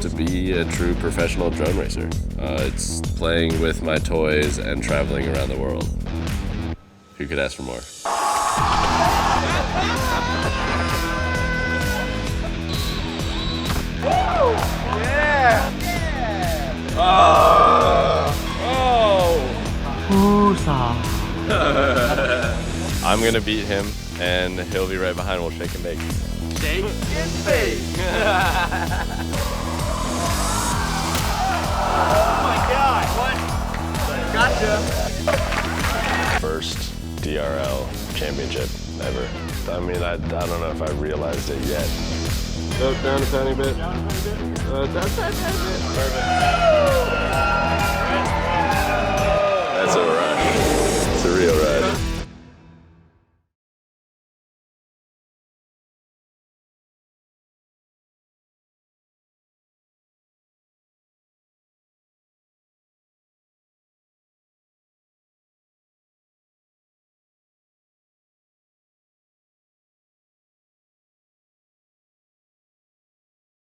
To be a true professional drone racer. It's playing with my toys and traveling around the world. Who could ask for more? Yeah! I'm gonna beat him, and he'll be right behind. We'll shake and bake. Shake and bake! Oh my God! What? Gotcha! First DRL championship ever. I mean, I don't know if I realized it yet. Oh, down a tiny bit. Down a tiny bit. Down a tiny bit. Perfect.